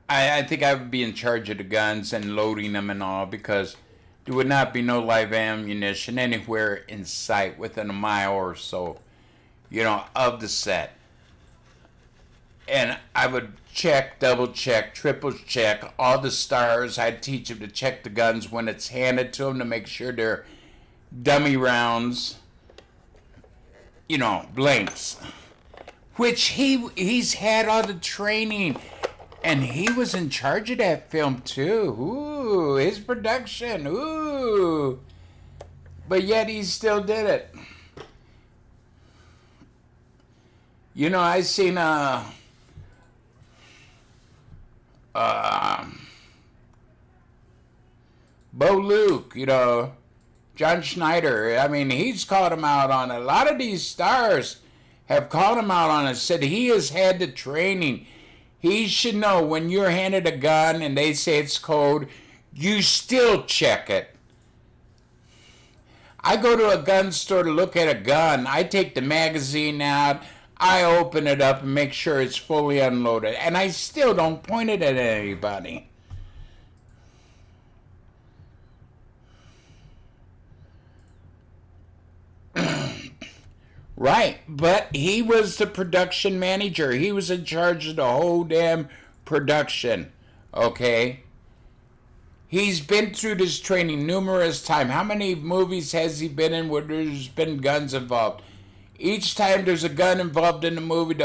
I think I would be in charge of the guns and loading them and all, because there would not be no live ammunition anywhere in sight within a mile or so, of the set. And I would check, double check, triple check all the stars. I'd teach them to check the guns when it's handed to them to make sure they're dummy rounds, blanks. Which he's had all the training, and he was in charge of that film too. Ooh, his production. Ooh. But yet he still did it. I seen Bo Luke, John Schneider. I mean, he's called him out on it. A lot of these stars have called him out on it, said he has had the training. He should know when you're handed a gun and they say it's code, you still check it. I go to a gun store to look at a gun. I take the magazine out. I open it up and make sure it's fully unloaded. And I still don't point it at anybody. Right, but he was the production manager. He was in charge of the whole damn production, okay? He's been through this training numerous times. How many movies has he been in where there's been guns involved? Each time there's a gun involved in the movie,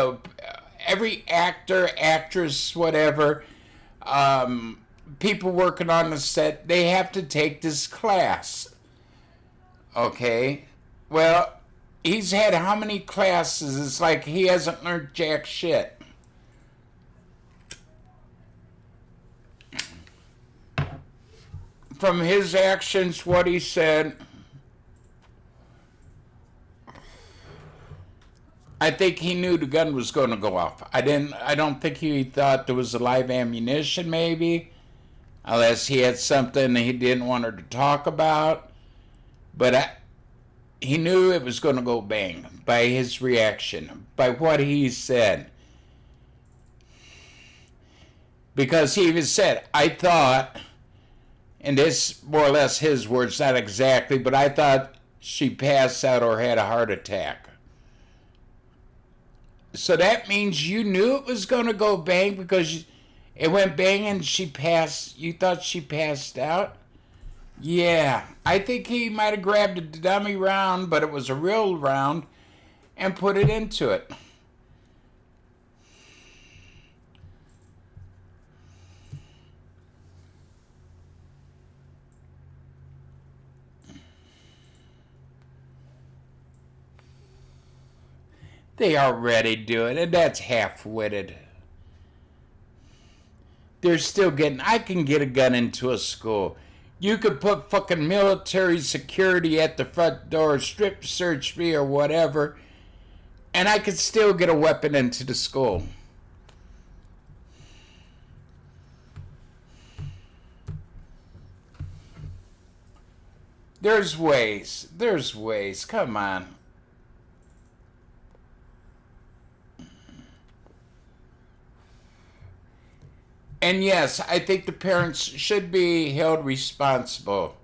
every actor, actress, whatever, people working on the set, they have to take this class, okay? Well, he's had how many classes? It's like he hasn't learned jack shit. From his actions, what he said, I think he knew the gun was going to go off. I don't think he thought there was a live ammunition, maybe, unless he had something he didn't want her to talk about. But he knew it was going to go bang by his reaction, by what he said. Because he even said, I thought, and this more or less his words, not exactly, but I thought she passed out or had a heart attack. So that means you knew it was going to go bang, because It went bang and she passed. You thought she passed out? Yeah, I think he might have grabbed a dummy round, but it was a real round, and put it into it. They already do it, and that's half-witted. They're still getting... I can get a gun into a school. You could put fucking military security at the front door, strip search me or whatever, and I could still get a weapon into the school. There's ways. There's ways. Come on. And yes, I think the parents should be held responsible.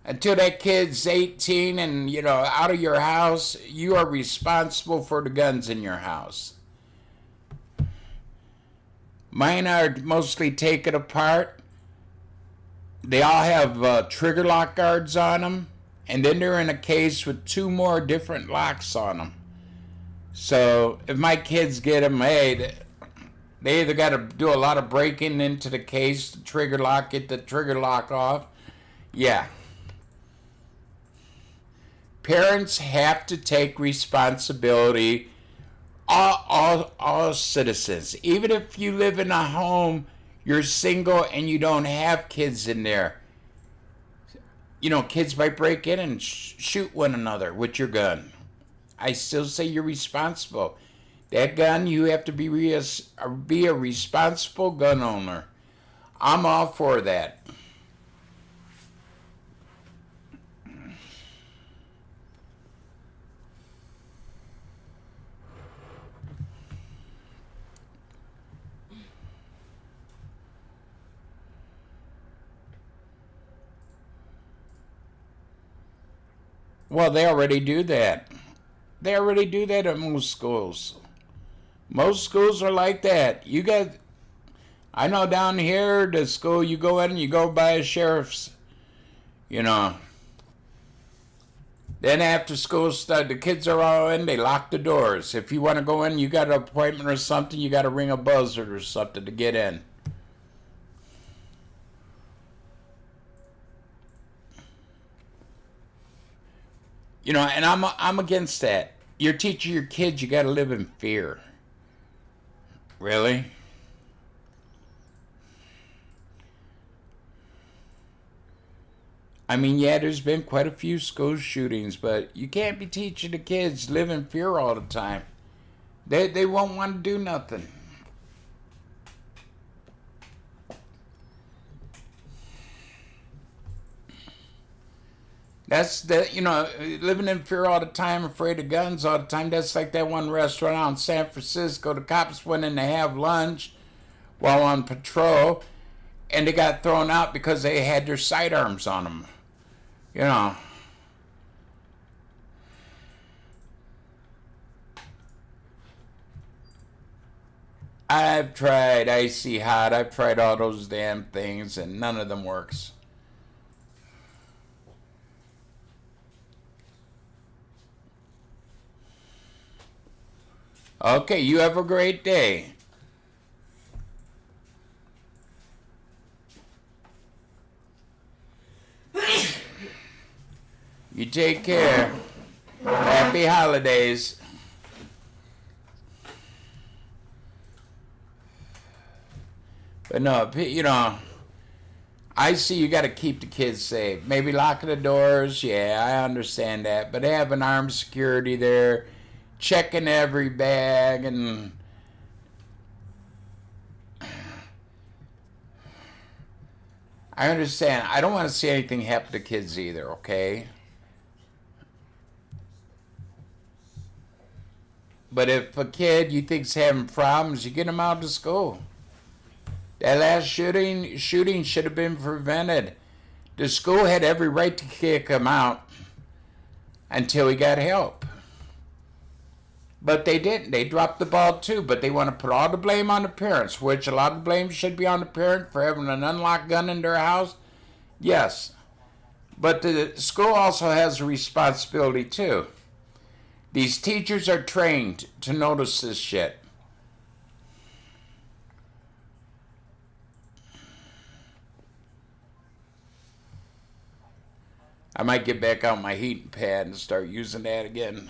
Until that kid's 18 and, out of your house, you are responsible for the guns in your house. Mine are mostly taken apart. They all have trigger lock guards on them. And then they're in a case with 2 more different locks on them. So if my kids get them, hey, they either got to do a lot of breaking into the case, the trigger lock, get the trigger lock off. Yeah. Parents have to take responsibility. All citizens. Even if you live in a home, you're single and you don't have kids in there. Kids might break in and shoot one another with your gun. I still say you're responsible. That gun, you have to be a responsible gun owner. I'm all for that. Well, they already do that. They already do that at most schools. Most schools are like that. I know down here, the school you go in, you go by a sheriff's, Then after school starts, the kids are all in, they lock the doors. If you want to go in, you got an appointment or something, you got to ring a buzzer or something to get in. And I'm against that. You're teaching your kids you got to live in fear. Really? I mean, yeah, there's been quite a few school shootings, but you can't be teaching the kids live in fear all the time. They won't want to do nothing. That's living in fear all the time, afraid of guns all the time. That's like that one restaurant out in San Francisco. The cops went in to have lunch while on patrol, and they got thrown out because they had their sidearms on them. I've tried Icy Hot. I've tried all those damn things, and none of them works. Okay, you have a great day. You take care. Happy holidays. But no, I see you got to keep the kids safe. Maybe locking the doors. Yeah, I understand that. But having armed security there, checking every bag, and I understand. I don't want to see anything happen to kids either, okay? But if a kid you think's having problems, you get him out of school. That last shooting should have been prevented. The school had every right to kick him out until he got help. But they didn't. They dropped the ball too, but they want to put all the blame on the parents, which a lot of blame should be on the parent for having an unlocked gun in their house. Yes. But the school also has a responsibility too. These teachers are trained to notice this shit. I might get back out my heating pad and start using that again.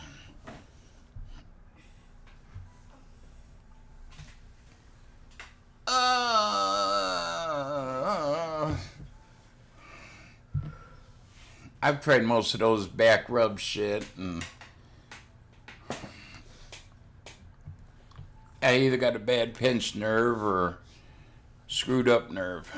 I've tried most of those back rub shit, and I either got a bad pinched nerve or screwed up nerve.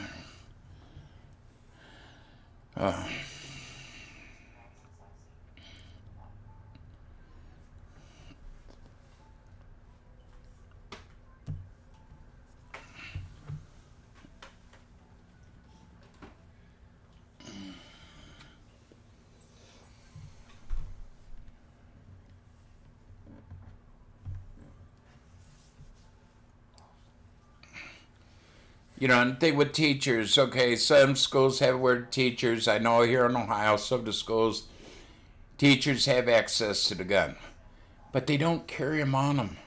You know, and the thing with teachers, okay, some schools have word teachers. I know here in Ohio, some of the schools, teachers have access to the gun. But they don't carry them on them.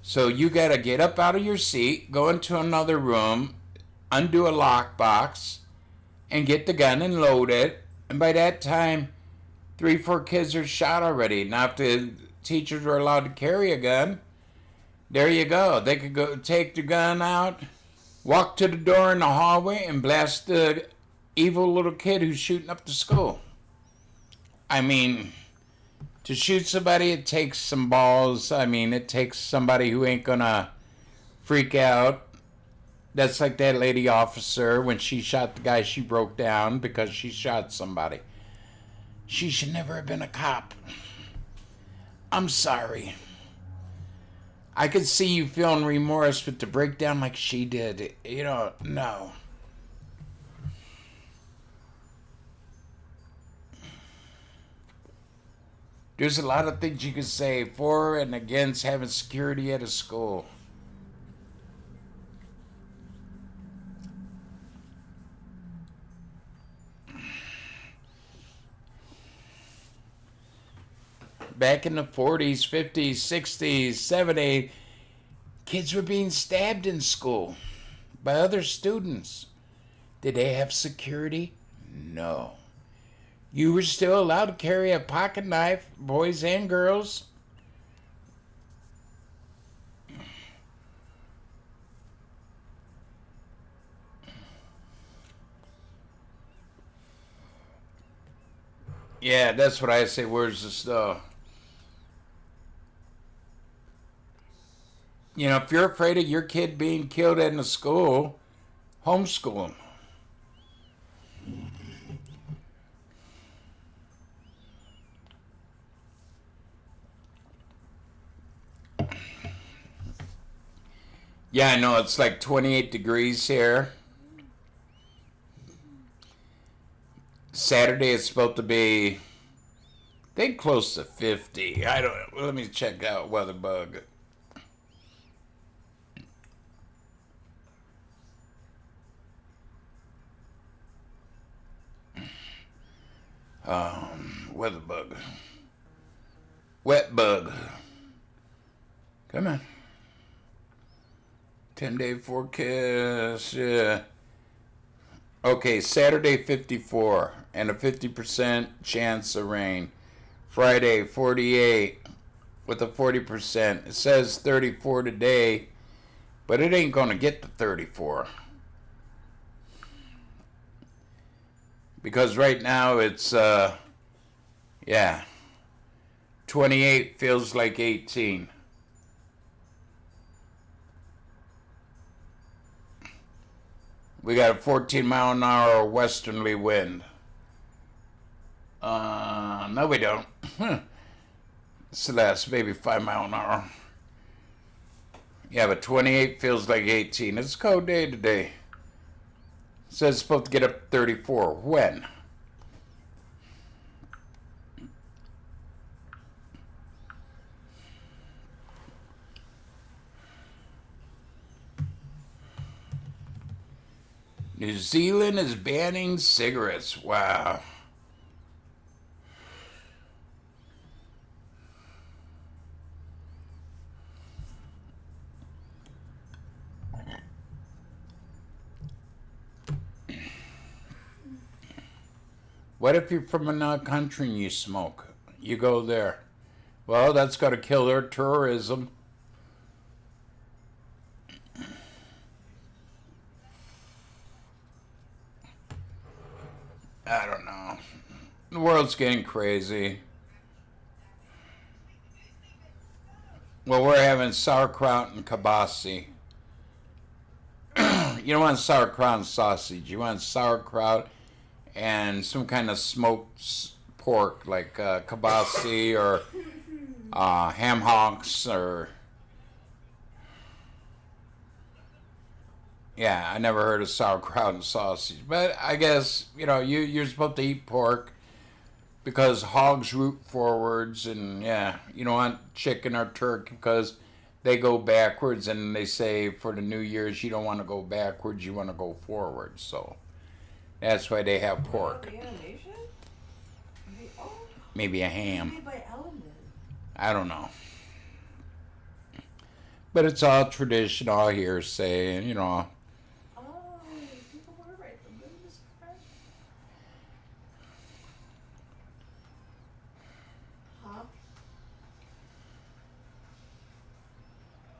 So you got to get up out of your seat, go into another room, undo a lockbox, and get the gun and load it. And by that time, 3-4 kids are shot already. Now, if the teachers were allowed to carry a gun, there you go. They could go take the gun out, walk to the door in the hallway, and blast the evil little kid who's shooting up the school. I mean, to shoot somebody, it takes some balls. I mean, it takes somebody who ain't gonna freak out. That's like that lady officer when she shot the guy, she broke down because she shot somebody. She should never have been a cop. I'm sorry. I could see you feeling remorse, but to break down like she did, you know, no. There's a lot of things you could say for and against having security at a school. Back in the 40s, 50s, 60s, 70s, kids were being stabbed in school by other students. Did they have security? No. You were still allowed to carry a pocket knife, boys and girls. Yeah, that's what I say. Where's the stuff? You know, if you're afraid of your kid being killed in a school, homeschool them. Yeah, I know, it's like 28 degrees here. Saturday it's supposed to be, I think, close to 50. I don't know. Let me check out WeatherBug. WeatherBug. Wetbug. Come on. 10-day forecast. Yeah. Okay, Saturday 54 and a 50% chance of rain. Friday 48 with a 40%. It says 34 today, but it ain't gonna get to 34. Because right now it's, 28 feels like 18. We got a 14-mile-an-hour westerly wind. No, we don't. Celeste, maybe 5 mile an hour. Yeah, but 28 feels like 18. It's a cold day today. It says it's supposed to get up to 34. When? New Zealand is banning cigarettes. Wow. What if you're from another country and you smoke? You go there. Well, that's got to kill their tourism. I don't know. The world's getting crazy. Well, we're having sauerkraut and kibasi. You don't want sauerkraut and sausage. You want sauerkraut and some kind of smoked pork like kibasi or ham hocks or... Yeah, I never heard of sauerkraut and sausage. But I guess, you're supposed to eat pork because hogs root forwards, and yeah, you don't want chicken or turkey because they go backwards, and they say for the New Year's you don't want to go backwards, you want to go forward. So that's why they have pork. The animation? Oh, Maybe a ham. made by Element. I don't know. But it's all traditional hearsay, and Oh, people were right. The moon is correct. Huh?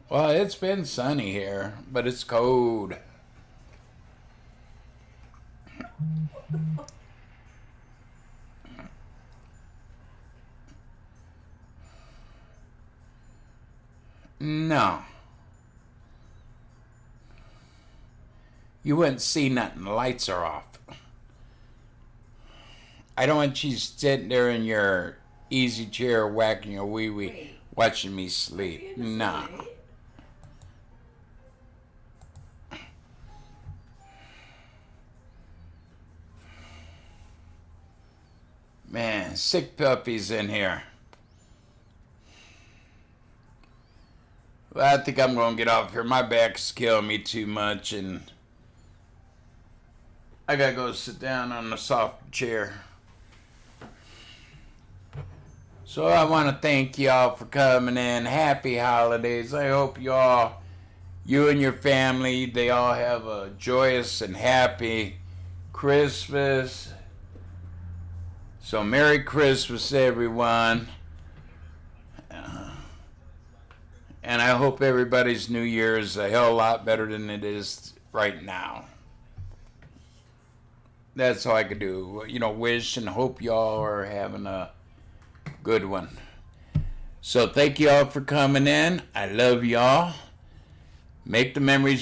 Well, it's been sunny here, but it's cold. No. You wouldn't see nothing. The lights are off. I don't want you sitting there in your easy chair whacking your wee-wee Wait. watching me sleep. No. Man, sick puppies in here. Well, I think I'm going to get off here. My back's killing me too much, and I got to go sit down on the soft chair. So I want to thank y'all for coming in. Happy holidays. I hope you and your family, they all have a joyous and happy Christmas. So Merry Christmas, everyone. And I hope everybody's New Year is a hell of a lot better than it is right now. That's all I could do. Wish and hope y'all are having a good one. So thank y'all for coming in. I love y'all. Make the memories